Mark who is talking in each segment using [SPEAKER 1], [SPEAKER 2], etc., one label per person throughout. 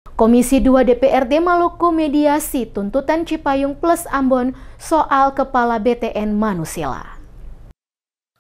[SPEAKER 1] Komisi 2 DPRD Maluku mediasi tuntutan Cipayung Plus Ambon soal Kepala BTN Manusela.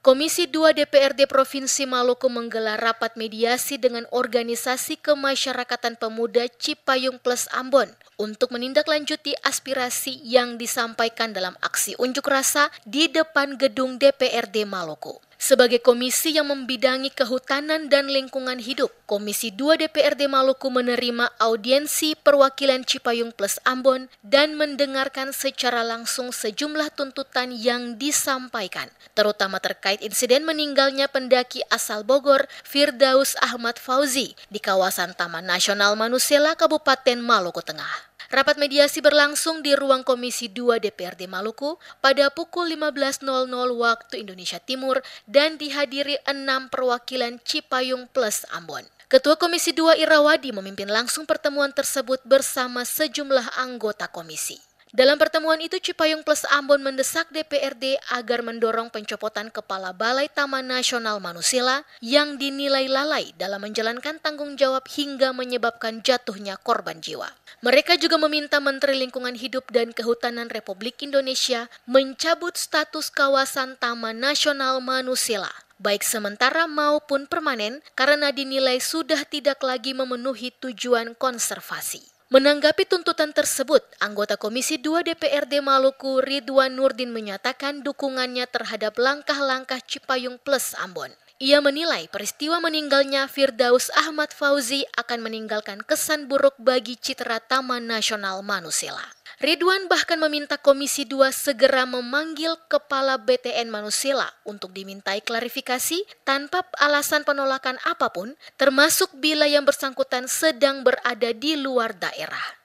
[SPEAKER 1] Komisi 2 DPRD Provinsi Maluku menggelar rapat mediasi dengan organisasi kemasyarakatan pemuda Cipayung Plus Ambon untuk menindaklanjuti aspirasi yang disampaikan dalam aksi unjuk rasa di depan gedung DPRD Maluku. Sebagai komisi yang membidangi kehutanan dan lingkungan hidup, Komisi 2 DPRD Maluku menerima audiensi perwakilan Cipayung Plus Ambon dan mendengarkan secara langsung sejumlah tuntutan yang disampaikan, terutama terkait insiden meninggalnya pendaki asal Bogor, Firdaus Ahmad Fauzi, di kawasan Taman Nasional Manusela, Kabupaten Maluku Tengah. Rapat mediasi berlangsung di ruang Komisi 2 DPRD Maluku pada pukul 15.00 waktu Indonesia Timur dan dihadiri 6 perwakilan Cipayung Plus Ambon. Ketua Komisi 2 Irawadi memimpin langsung pertemuan tersebut bersama sejumlah anggota komisi. Dalam pertemuan itu, Cipayung Plus Ambon mendesak DPRD agar mendorong pencopotan Kepala Balai Taman Nasional Manusela yang dinilai lalai dalam menjalankan tanggung jawab hingga menyebabkan jatuhnya korban jiwa. Mereka juga meminta Menteri Lingkungan Hidup dan Kehutanan Republik Indonesia mencabut status kawasan Taman Nasional Manusela, baik sementara maupun permanen, karena dinilai sudah tidak lagi memenuhi tujuan konservasi. Menanggapi tuntutan tersebut, anggota Komisi 2 DPRD Maluku Ridwan Nurdin menyatakan dukungannya terhadap langkah-langkah Cipayung Plus Ambon. Ia menilai peristiwa meninggalnya Firdaus Ahmad Fauzi akan meninggalkan kesan buruk bagi citra Taman Nasional Manusela. Ridwan bahkan meminta Komisi 2 segera memanggil Kepala BTN Manusela untuk dimintai klarifikasi tanpa alasan penolakan apapun, termasuk bila yang bersangkutan sedang berada di luar daerah.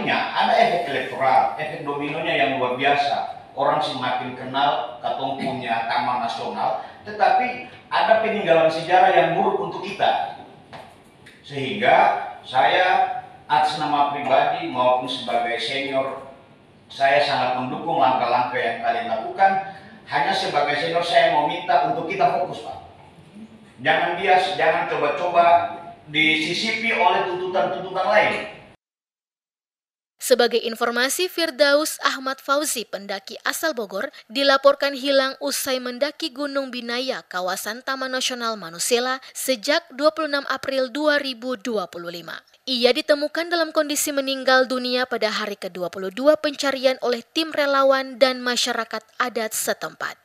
[SPEAKER 2] Ada efek elektoral, efek dominonya yang luar biasa. Orang semakin kenal katong punya Taman Nasional, tetapi ada peninggalan sejarah yang buruk untuk kita. Sehingga saya atas nama pribadi maupun sebagai senior, saya sangat mendukung langkah-langkah yang kalian lakukan. Hanya sebagai senior saya mau minta untuk kita fokus, Pak. Jangan coba-coba disisipi oleh tuntutan-tuntutan lain.
[SPEAKER 1] Sebagai informasi, Firdaus Ahmad Fauzi, pendaki asal Bogor, dilaporkan hilang usai mendaki Gunung Binaya, kawasan Taman Nasional Manusela sejak 26 April 2025. Ia ditemukan dalam kondisi meninggal dunia pada hari ke-22 pencarian oleh tim relawan dan masyarakat adat setempat.